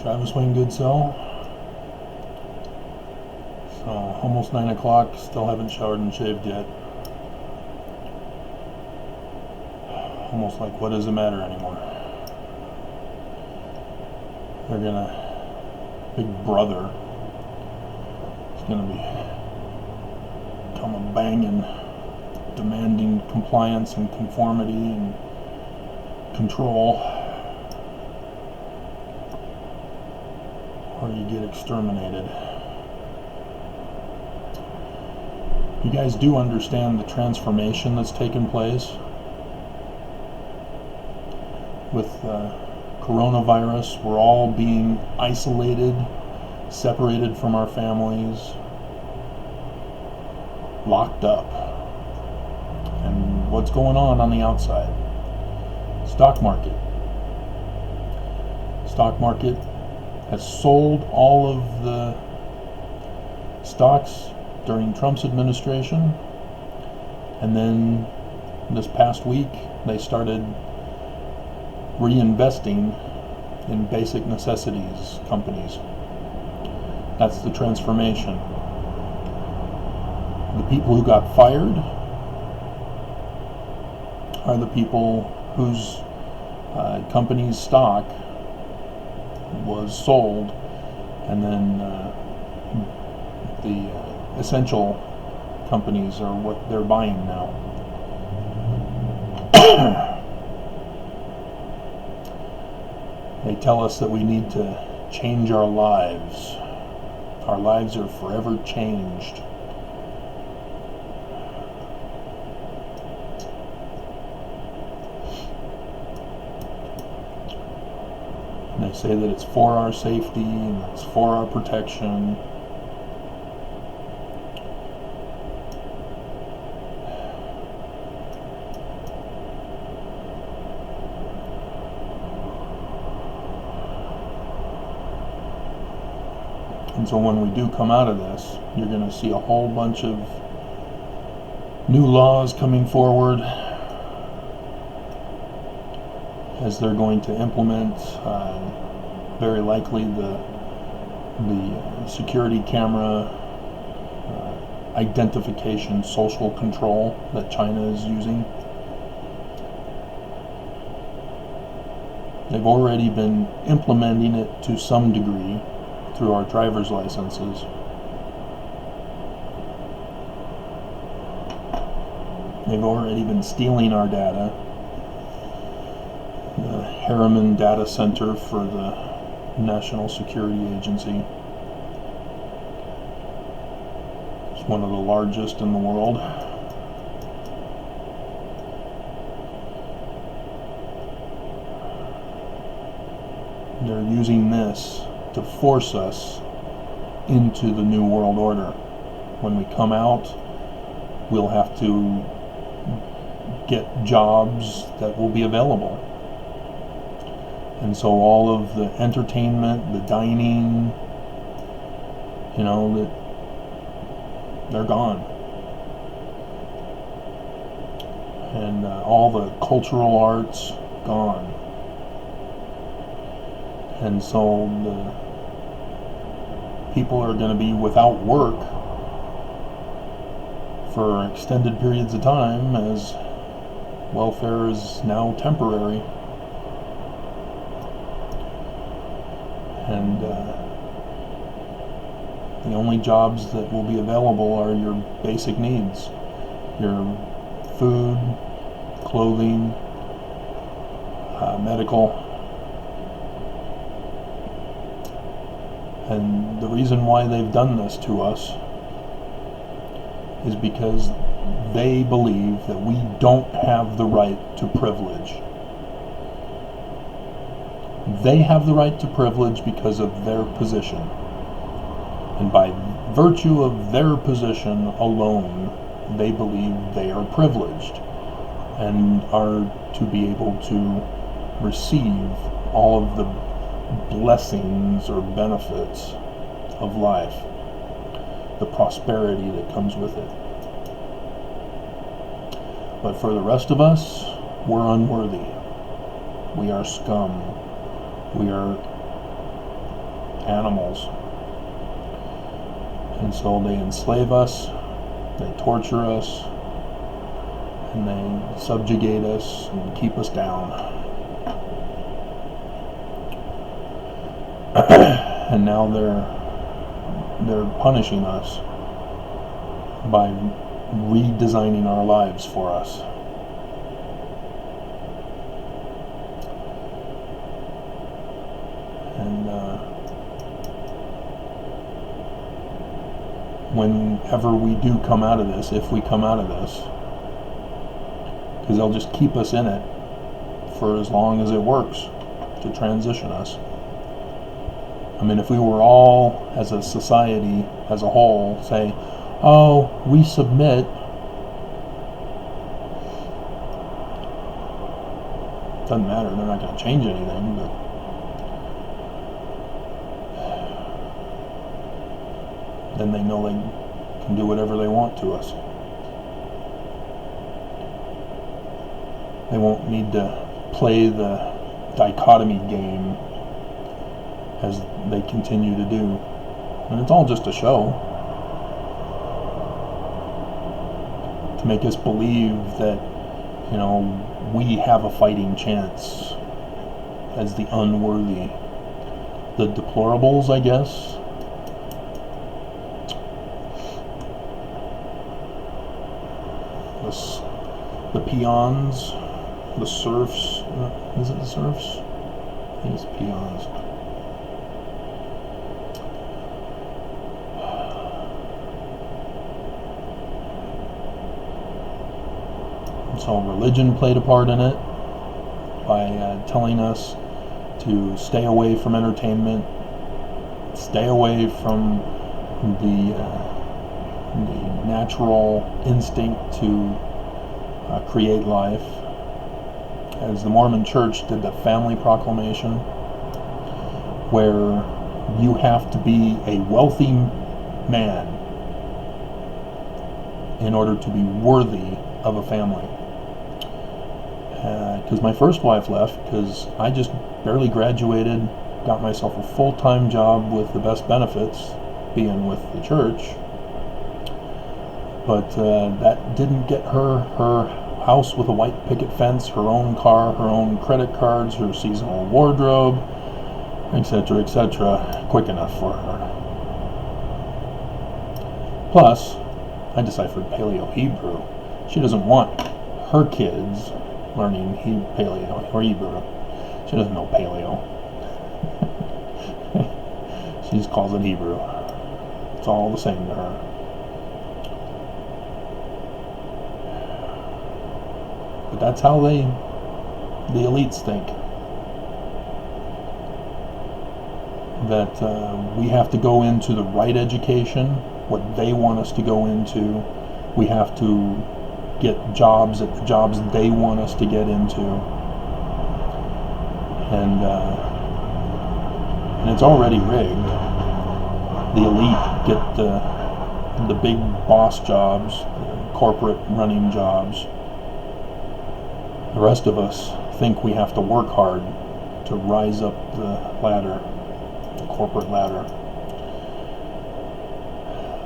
Travis Wayne Goodsell. So almost 9 o'clock, still haven't showered and shaved yet. Almost like, what does it matter anymore? They're gonna, Big Brother is gonna become a banging, demanding compliance and conformity and control, or you get exterminated. You guys do understand the transformation that's taken place with coronavirus. We're all being isolated, separated from our families, locked up. And what's going on the outside? Stock market. Stock market has sold all of the stocks during Trump's administration, and then this past week they started reinvesting in basic necessities companies. That's the transformation. The people who got fired are the people whose company's stock was sold, and then the essential companies are what they're buying now. They tell us that we need to change our lives. Our lives are forever changed. And they say that it's for our safety and it's for our protection. And so when we do come out of this, you're going to see a whole bunch of new laws coming forward as they're going to implement, very likely, the security camera identification social control that China is using. They've already been implementing it to some degree through our driver's licenses. They've already been stealing our data. The Harriman Data Center for the National Security Agency. It's one of the largest in the world. They're using this to force us into the New World Order. When we come out, we'll have to get jobs that will be available. And so all of the entertainment, the dining, they're gone. And all the cultural arts, gone. And so the people are going to be without work for extended periods of time, as welfare is now temporary. And the only jobs that will be available are your basic needs. Your food, clothing, medical. And the reason why they've done this to us is because they believe that we don't have the right to privilege. They have the right to privilege because of their position. And by virtue of their position alone, they believe they are privileged and are to be able to receive all of the blessings or benefits of life, the prosperity that comes with it. But for the rest of us, we're unworthy. We are scum. We are animals. And so they enslave us, they torture us, and they subjugate us and keep us down. And now they're punishing us by redesigning our lives for us. And whenever we do come out of this, if we come out of this, because they'll just keep us in it for as long as it works to transition us. I mean, if we were all, as a society, as a whole, say, oh, we submit, doesn't matter, they're not going to change anything, but then they know they can do whatever they want to us. They won't need to play the dichotomy game as they continue to do. And it's all just a show to make us believe that, you know, we have a fighting chance as the unworthy, the deplorables, I guess. The peons, the serfs, is it the serfs? I think it's peons. So religion played a part in it by telling us to stay away from entertainment, stay away from the natural instinct to create life. As the Mormon Church did the family proclamation, where you have to be a wealthy man in order to be worthy of a family. Because my first wife left because I just barely graduated, got myself a full-time job with the best benefits, being with the church. But that didn't get her house with a white picket fence, her own car, her own credit cards, her seasonal wardrobe, etc., etc., quick enough for her. Plus, I deciphered Paleo-Hebrew. She doesn't want her kids learning Paleo or Hebrew. She doesn't know Paleo. She just calls it Hebrew. It's all the same to her. But that's how the elites think. That we have to go into the right education, what they want us to go into. We have to get jobs at the jobs they want us to get into. And it's already rigged. The elite get the big boss jobs, corporate running jobs. The rest of us think we have to work hard to rise up the ladder, the corporate ladder.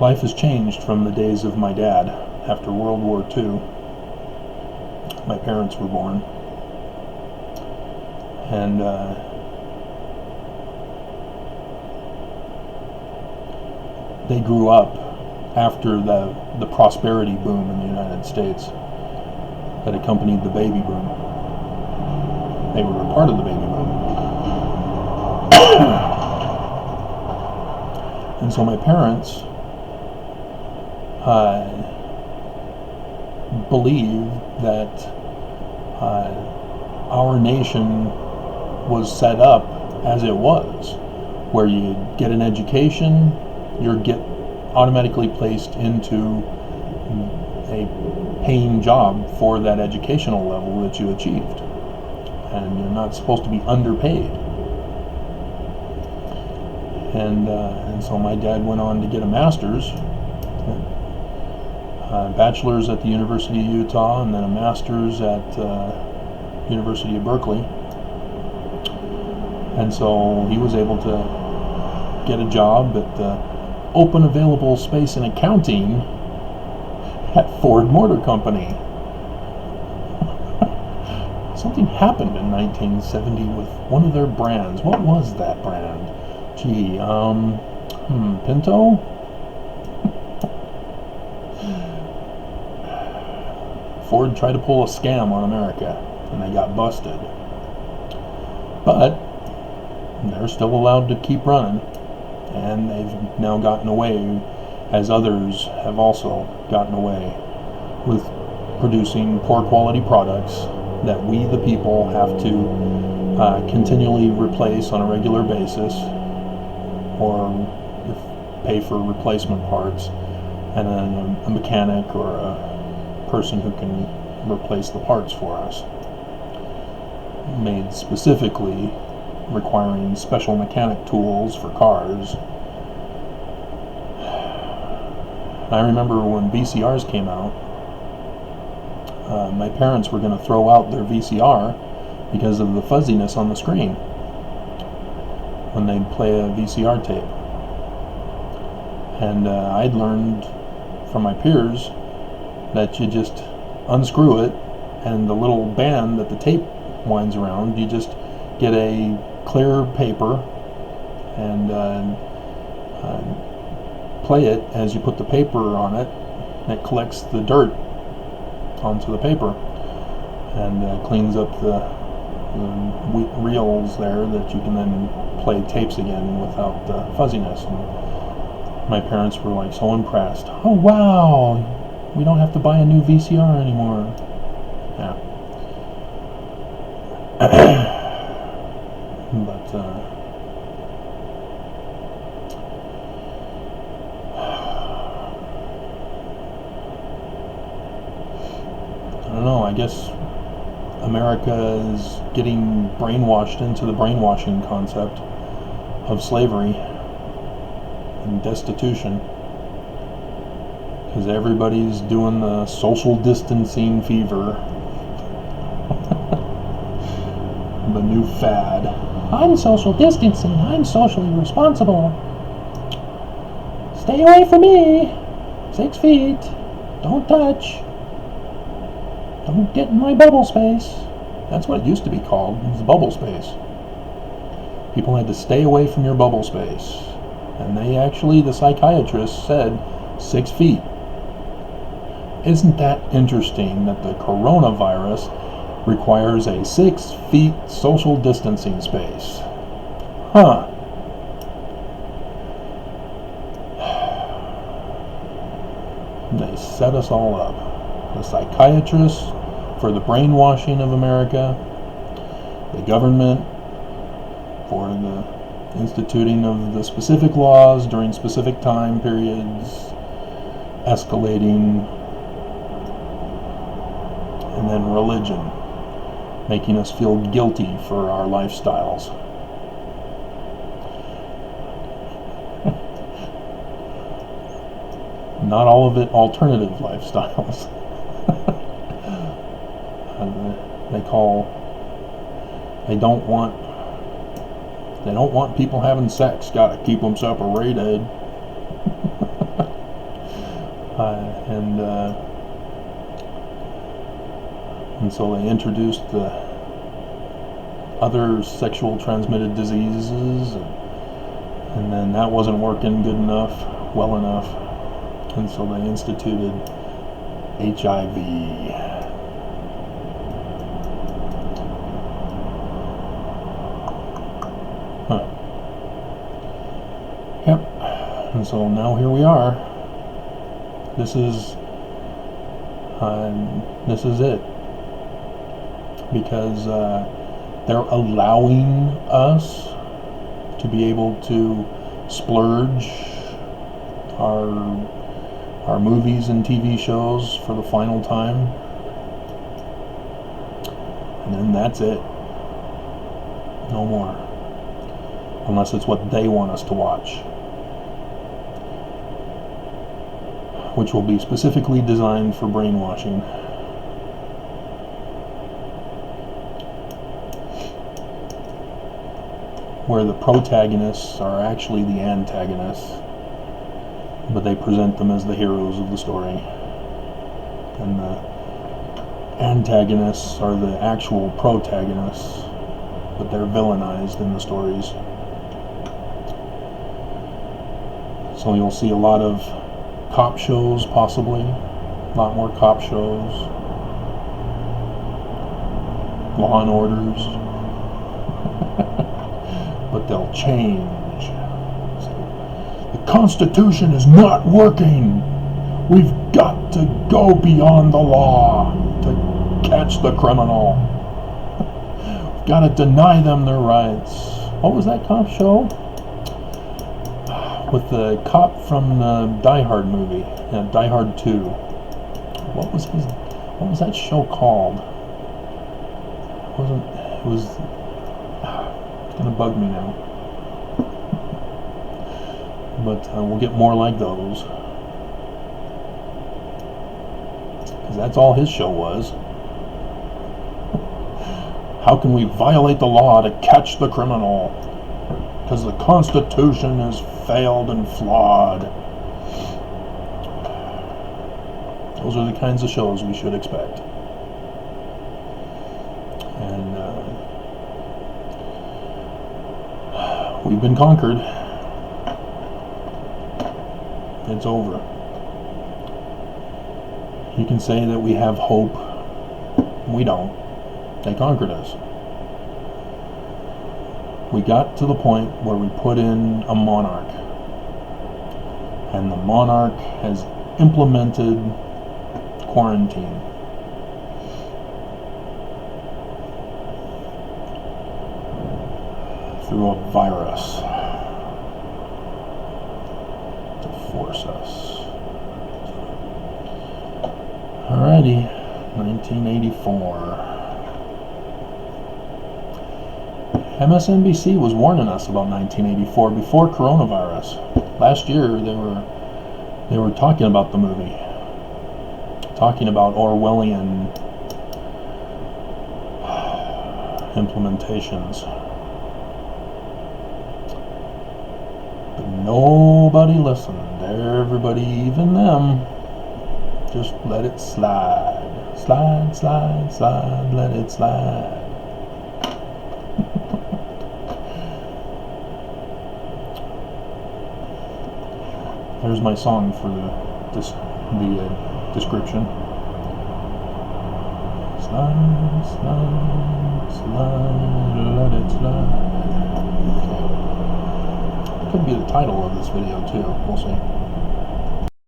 Life has changed from the days of my dad. After World War II, my parents were born. And they grew up after the prosperity boom in the United States that accompanied the baby boom. They were a part of the baby boom. And so my parents believed that our nation was set up as it was, where you get an education, you get automatically placed into a paying job for that educational level that you achieved, and you're not supposed to be underpaid. And so my dad went on to get a master's, bachelor's at the University of Utah, and then a master's at University of Berkeley. And so he was able to get a job at the open available space in accounting at Ford Motor Company. Something happened in 1970 with one of their brands. What was that brand? Gee, Pinto? Ford tried to pull a scam on America, and they got busted. But they're still allowed to keep running, and they've now gotten away, as others have also gotten away, with producing poor quality products that we, the people, have to continually replace on a regular basis, or pay for replacement parts, and then a mechanic or a person who can replace the parts for us, made specifically requiring special mechanic tools for cars. I remember when VCRs came out, my parents were going to throw out their VCR because of the fuzziness on the screen when they'd play a VCR tape. And I'd learned from my peers that you just unscrew it, and the little band that the tape winds around, you just get a clear paper and play it as you put the paper on it, and it collects the dirt onto the paper and cleans up the reels there, that you can then play tapes again without the fuzziness. And my parents were like so impressed. Oh wow, we don't have to buy a new VCR anymore. Yeah. But I don't know, I guess America is getting brainwashed into the brainwashing concept of slavery and destitution, because everybody's doing the social distancing fever. The new fad. I'm social distancing. I'm socially responsible. Stay away from me. 6 feet. Don't touch. Don't get in my bubble space. That's what it used to be called. It was bubble space. People had to stay away from your bubble space. And they actually, the psychiatrist said 6 feet. Isn't that interesting that the coronavirus requires a 6 feet social distancing space? Huh. They set us all up. The psychiatrists for the brainwashing of America, the government for the instituting of the specific laws during specific time periods, escalating, and then religion, making us feel guilty for our lifestyles. Not all of it alternative lifestyles. They don't want people having sex. Gotta keep them separated. And so they introduced the other sexual transmitted diseases, and then that wasn't working well enough, and so they instituted HIV. Yep. And so now here we are. This is it, because they're allowing us to be able to splurge our movies and TV shows for the final time, and then that's it. No more, unless it's what they want us to watch, which will be specifically designed for brainwashing. where the protagonists are actually the antagonists, but they present them as the heroes of the story, and the antagonists are the actual protagonists, but they're villainized in the stories. So you'll see a lot of cop shows, possibly a lot more cop shows, Law and Orders, but they'll change. The Constitution is not working. We've got to go beyond the law to catch the criminal. We've got to deny them their rights. What was that cop show? With the cop from the Die Hard movie, Die Hard 2. What was that show called? It was it's gonna bug me now. But we'll get more like those, because that's all his show was. How can we violate the law to catch the criminal? Because the Constitution is failed and flawed. Those are the kinds of shows we should expect. And we've been conquered. It's over. You can say that we have hope. We don't. They conquered us. We got to the point where we put in a monarch, and the monarch has implemented quarantine. Through a virus to force us. Alrighty, 1984. MSNBC was warning us about 1984 before coronavirus. Last year they were talking about the movie, talking about Orwellian implementations. But nobody listened. Everybody, even them, just let it slide. Slide, slide, slide, let it slide. There's my song for the description. Slide, slide, slide, let it slide. Okay. Could be the title of this video too. We'll see.